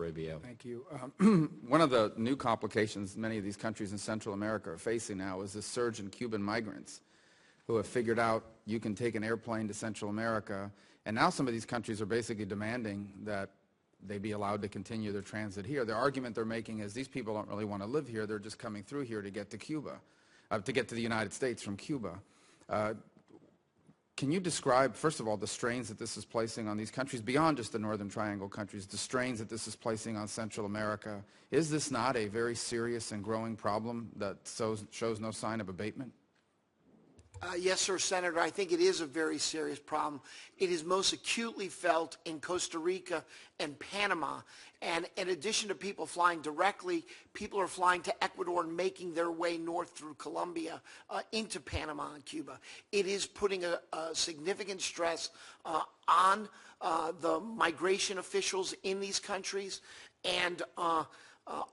Rubio. Thank you. One of the new complications many of these countries in Central America are facing now is this surge in Cuban migrants who have figured out you can take an airplane to Central America, and now some of these countries are basically demanding that they be allowed to continue their transit here. The argument they're making is these people don't really want to live here. They're just coming through here to get to Cuba, to get to the United States from Cuba. Can you describe, first of all, the strains that this is placing on these countries, beyond just the Northern Triangle countries, the strains that this is placing on Central America? Is this not a very serious and growing problem that shows no sign of abatement? Yes, sir, Senator. I think it is a very serious problem. It is most acutely felt in Costa Rica and Panama. And in addition to people flying directly, people are flying to Ecuador and making their way north through Colombia into Panama and Cuba. It is putting a significant stress on the migration officials in these countries. And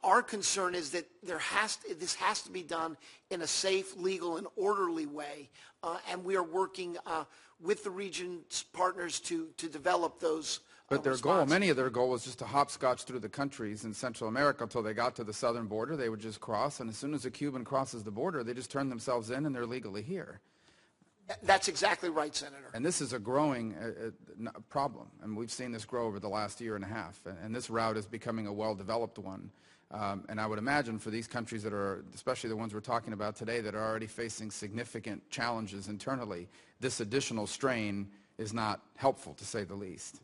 our concern is that this has to be done in a safe, legal, and orderly way, and we are working with the region's partners to develop those. But their goal, many of their goal was just to hopscotch through the countries in Central America until they got to the southern border. They would just cross, and as soon as a Cuban crosses the border, they just turn themselves in and they're legally here. That's exactly right, Senator. And this is a growing problem, and we've seen this grow over the last year and a half, and this route is becoming a well-developed one. And I would imagine for these countries that are, especially the ones we're talking about today, that are already facing significant challenges internally, this additional strain is not helpful, to say the least.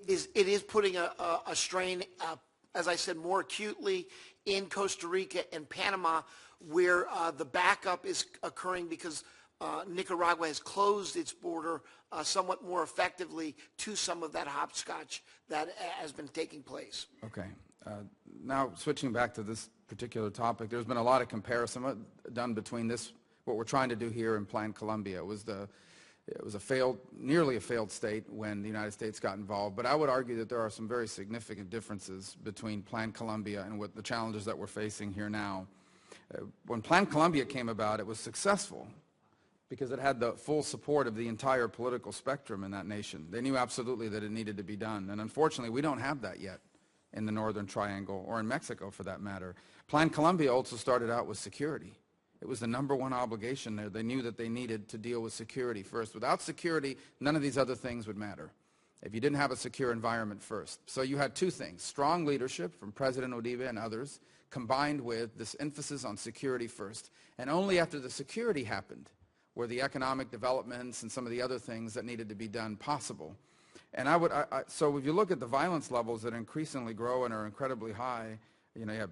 It is putting a strain, as I said, more acutely in Costa Rica and Panama, where the backup is occurring because Nicaragua has closed its border somewhat more effectively to some of that hopscotch that has been taking place. Okay. Now, switching back to this particular topic, there's been a lot of comparison done between what we're trying to do here and Plan Colombia. It was nearly a failed state when the United States got involved, but I would argue that there are some very significant differences between Plan Colombia and what the challenges that we're facing here now. When Plan Colombia came about, it was successful because it had the full support of the entire political spectrum in that nation. They knew absolutely that it needed to be done, and unfortunately, we don't have that yet in the Northern Triangle, or in Mexico for that matter. Plan Colombia also started out with security. It was the #1 obligation there. They knew that they needed to deal with security first. Without security, none of these other things would matter if you didn't have a secure environment first. So you had two things: strong leadership from President Uribe and others, combined with this emphasis on security first. And only after the security happened were the economic developments and some of the other things that needed to be done possible. And so if you look at the violence levels that increasingly grow and are incredibly high, you have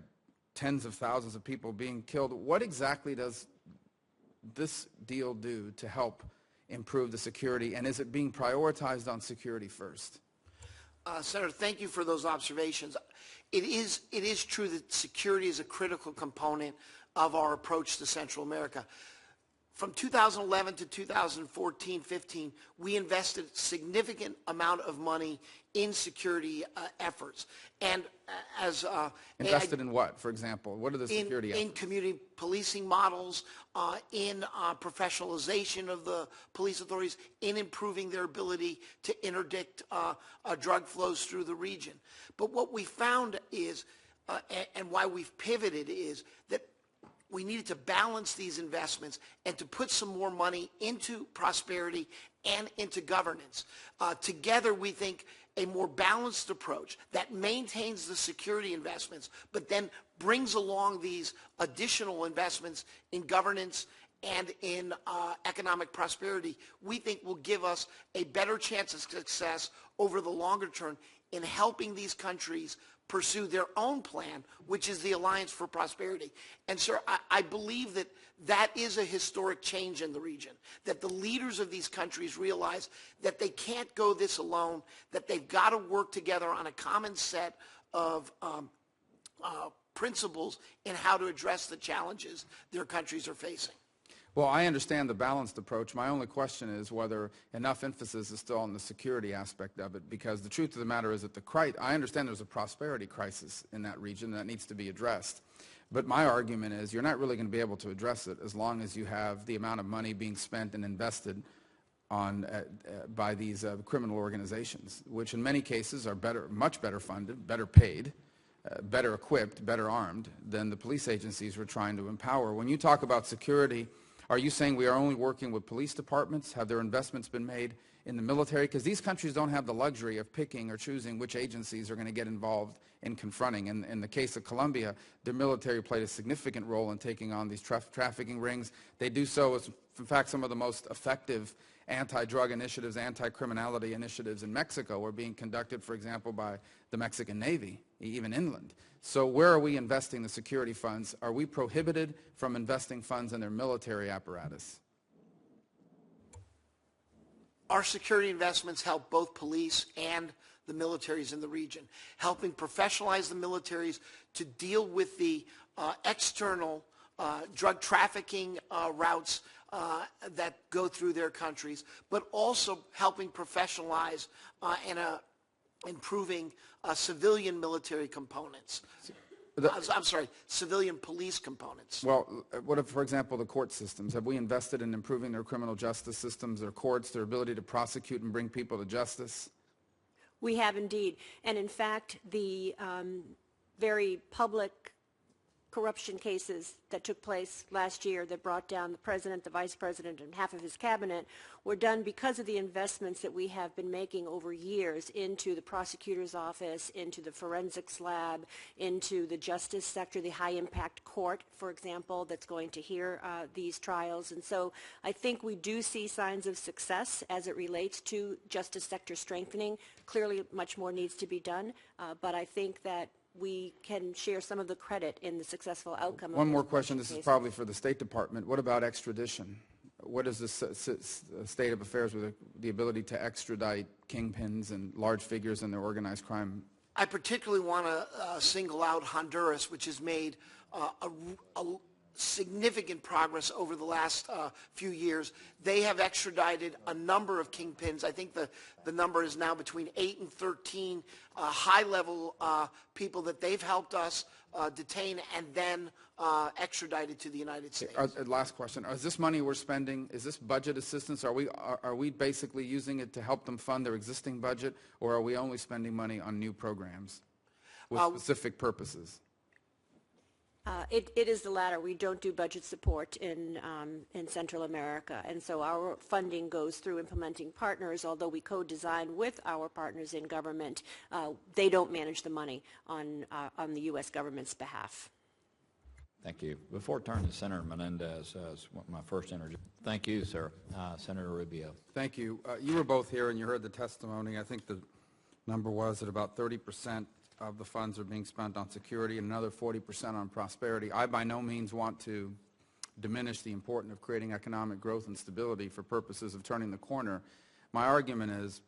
tens of thousands of people being killed. What exactly does this deal do to help improve the security, and is it being prioritized on security first? Senator, thank you for those observations. It is true that security is a critical component of our approach to Central America. From 2011 to 2014-15, we invested a significant amount of money in security efforts. And as invested in what, for example? What are the security efforts? In community policing models, in professionalization of the police authorities, in improving their ability to interdict drug flows through the region. But what we found is, and why we've pivoted, is that we needed to balance these investments and to put some more money into prosperity and into governance. Together, we think a more balanced approach that maintains the security investments, but then brings along these additional investments in governance and in economic prosperity, we think will give us a better chance of success over the longer term in helping these countries pursue their own plan, which is the Alliance for Prosperity. And, sir, I believe that that is a historic change in the region, that the leaders of these countries realize that they can't go this alone, that they've got to work together on a common set of principles in how to address the challenges their countries are facing. Well, I understand the balanced approach. My only question is whether enough emphasis is still on the security aspect of it, because the truth of the matter is that I understand there's a prosperity crisis in that region that needs to be addressed. But my argument is you're not really going to be able to address it as long as you have the amount of money being spent and invested by these criminal organizations, which in many cases are much better funded, better paid, better equipped, better armed than the police agencies we're trying to empower. When you talk about security, are you saying we are only working with police departments? Have their investments been made in the military? Because these countries don't have the luxury of picking or choosing which agencies are going to get involved in confronting. In the case of Colombia, their military played a significant role in taking on these trafficking rings. They do so as, in fact, some of the most effective anti-drug initiatives, anti-criminality initiatives in Mexico are being conducted, for example, by the Mexican Navy, even inland. So where are we investing the security funds? Are we prohibited from investing funds in their military apparatus? Our security investments help both police and the militaries in the region, helping professionalize the militaries to deal with the external drug trafficking routes that go through their countries, but also helping professionalize and improving civilian military components. I'm sorry, civilian police components. Well, what if, for example, the court systems? Have we invested in improving their criminal justice systems, their courts, their ability to prosecute and bring people to justice? We have indeed. And in fact, the very public corruption cases that took place last year that brought down the president, the vice president, and half of his cabinet were done because of the investments that we have been making over years into the prosecutor's office, into the forensics lab, into the justice sector, the high-impact court, for example, that's going to hear these trials. And so I think we do see signs of success as it relates to justice sector strengthening. Clearly, much more needs to be done, but I think that we can share some of the credit in the successful outcome. One more question. This is probably for the State Department. What about extradition? What is the state of affairs with the ability to extradite kingpins and large figures in their organized crime? I particularly want to single out Honduras, which has made a significant progress over the last few years. They have extradited a number of kingpins. I think the number is now between 8 and 13 high-level people that they've helped us detain and then extradited to the United States. Last question. Is this money we're spending, is this budget assistance? Are we basically using it to help them fund their existing budget, or are we only spending money on new programs with specific purposes? It is the latter. We don't do budget support in Central America, and so our funding goes through implementing partners. Although we co-design with our partners in government, they don't manage the money on the U.S. government's behalf. Thank you. Before turning to Senator Menendez, as my first interview, thank you, sir. Senator Rubio. Thank you. You were both here and you heard the testimony. I think the number was that about 30% of the funds are being spent on security and another 40% on prosperity. I by no means want to diminish the importance of creating economic growth and stability for purposes of turning the corner. My argument is,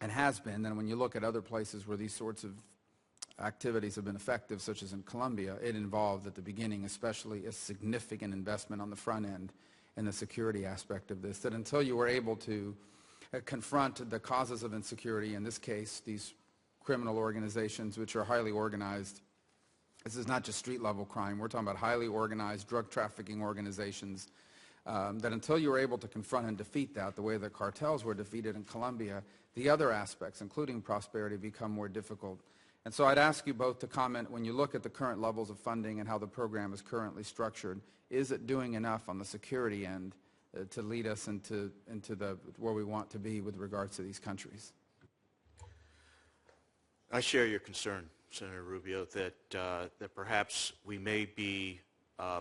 and has been, that when you look at other places where these sorts of activities have been effective, such as in Colombia, it involved at the beginning especially a significant investment on the front end in the security aspect of this, that until you were able to confront the causes of insecurity, in this case these criminal organizations which are highly organized. This is not just street-level crime. We're talking about highly organized drug trafficking organizations, that until you were able to confront and defeat that the way the cartels were defeated in Colombia, the other aspects, including prosperity, become more difficult. And so I'd ask you both to comment, when you look at the current levels of funding and how the program is currently structured, is it doing enough on the security end to lead us into where we want to be with regards to these countries? I share your concern, Senator Rubio, that perhaps we may be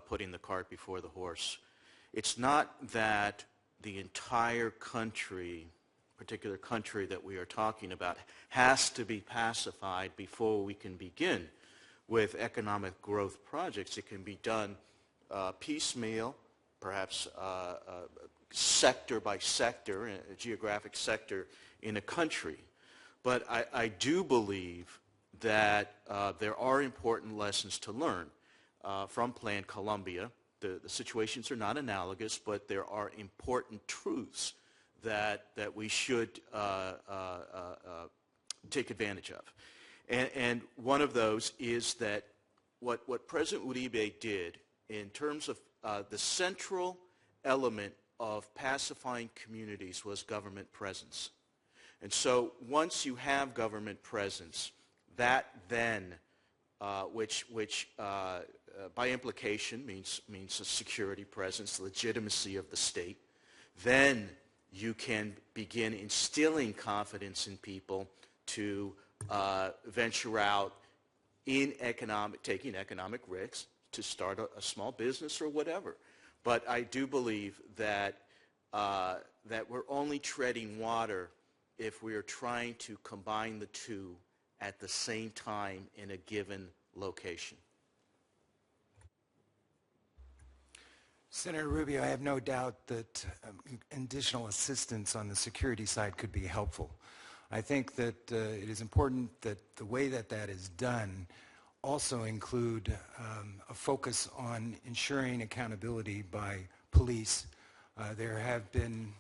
putting the cart before the horse. It's not that the entire country, particular country that we are talking about, has to be pacified before we can begin with economic growth projects. It can be done piecemeal, perhaps sector by sector, a geographic sector in a country. But I do believe that there are important lessons to learn from Plan Colombia. The situations are not analogous, but there are important truths that we should take advantage of. And one of those is that what President Uribe did in terms of the central element of pacifying communities was government presence. And so once you have government presence, that then, which by implication means a security presence, legitimacy of the state, then you can begin instilling confidence in people to venture out in taking economic risks, to start a small business or whatever. But I do believe that that we're only treading water if we are trying to combine the two at the same time in a given location. Senator Rubio, I have no doubt that additional assistance on the security side could be helpful. I think that it is important that the way that that is done also include a focus on ensuring accountability by police. There have been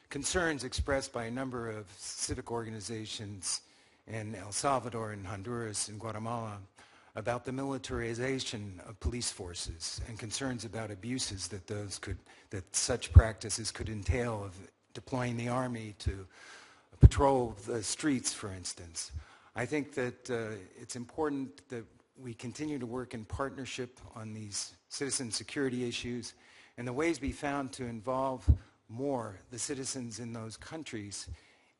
concerns expressed by a number of civic organizations in El Salvador and Honduras and Guatemala about the militarization of police forces and concerns about abuses that such practices could entail, of deploying the army to patrol the streets, for instance. I think that it's important that we continue to work in partnership on these citizen security issues, and the ways be found to involve more the citizens in those countries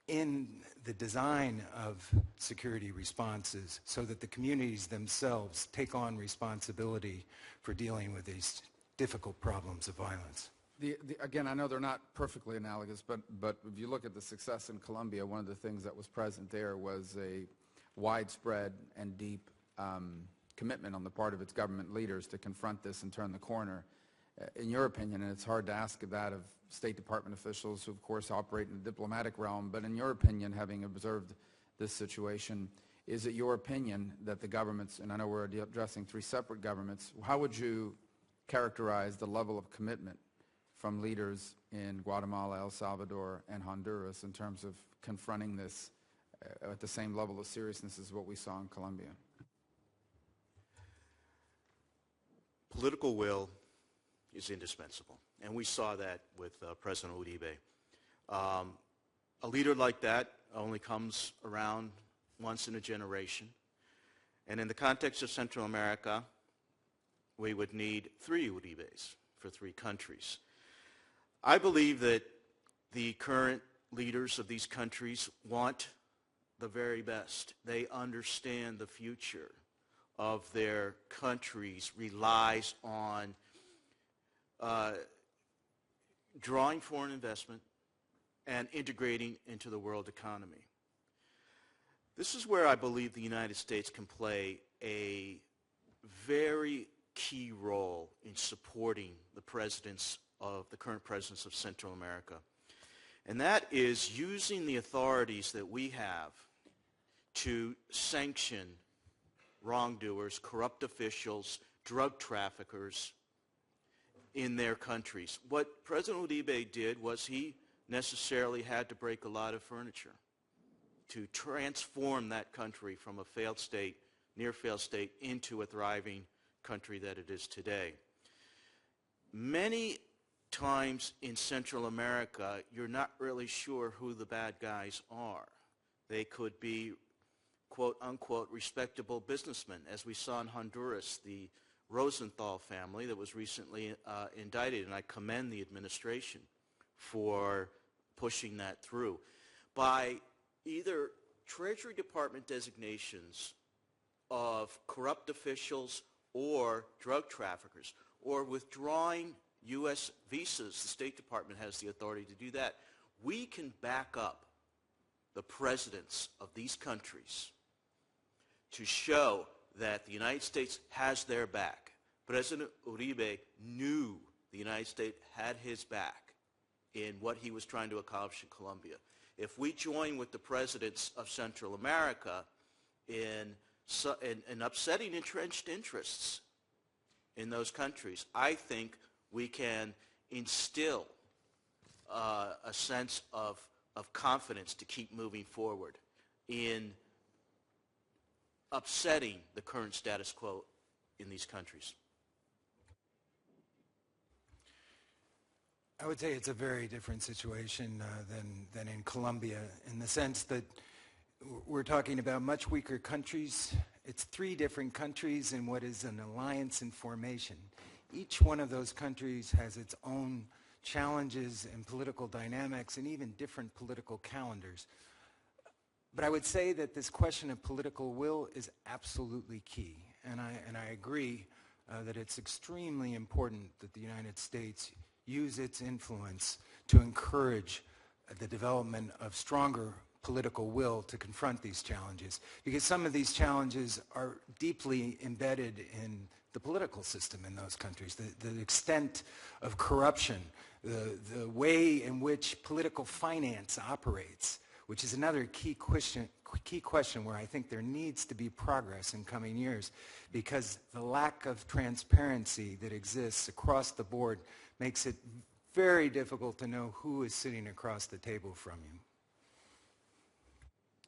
in the design of security responses, so that the communities themselves take on responsibility for dealing with these difficult problems of violence. Again, I know they're not perfectly analogous, but if you look at the success in Colombia, one of the things that was present there was a widespread and deep commitment on the part of its government leaders to confront this and turn the corner. In your opinion, and it's hard to ask that of State Department officials who, of course, operate in the diplomatic realm, but in your opinion, having observed this situation, is it your opinion that the governments, and I know we're addressing three separate governments, how would you characterize the level of commitment from leaders in Guatemala, El Salvador, and Honduras in terms of confronting this at the same level of seriousness as what we saw in Colombia? Political will is indispensable, and we saw that with President Uribe. A leader like that only comes around once in a generation, and in the context of Central America, we would need 3 Uribes for 3 countries. I believe that the current leaders of these countries want the very best. They understand the future of their countries relies on drawing foreign investment and integrating into the world economy. This is where I believe the United States can play a very key role in supporting the current presidents of Central America. And that is using the authorities that we have to sanction wrongdoers, corrupt officials, drug traffickers in their countries. What President Uribe did was he necessarily had to break a lot of furniture to transform that country from a failed state, near failed state, into a thriving country that it is today. Many times in Central America, you're not really sure who the bad guys are. They could be, quote unquote, respectable businessmen, as we saw in Honduras, the Rosenthal family that was recently indicted, and I commend the administration for pushing that through. By either Treasury Department designations of corrupt officials or drug traffickers, or withdrawing U.S. visas, the State Department has the authority to do that, we can back up the presidents of these countries to show that the United States has their back. President Uribe knew the United States had his back in what he was trying to accomplish in Colombia. If we join with the presidents of Central America in upsetting entrenched interests in those countries, I think we can instill a sense of confidence to keep moving forward in upsetting the current status quo in these countries. I would say it's a very different situation than in Colombia, in the sense that we're talking about much weaker countries. It's 3 different countries in what is an alliance in formation. Each one of those countries has its own challenges and political dynamics and even different political calendars. But I would say that this question of political will is absolutely key. And I agree that it's extremely important that the United States use its influence to encourage the development of stronger political will to confront these challenges, because some of these challenges are deeply embedded in the political system in those countries. The extent of corruption, the way in which political finance operates, which is another key question where I think there needs to be progress in coming years, because the lack of transparency that exists across the board makes it very difficult to know who is sitting across the table from you.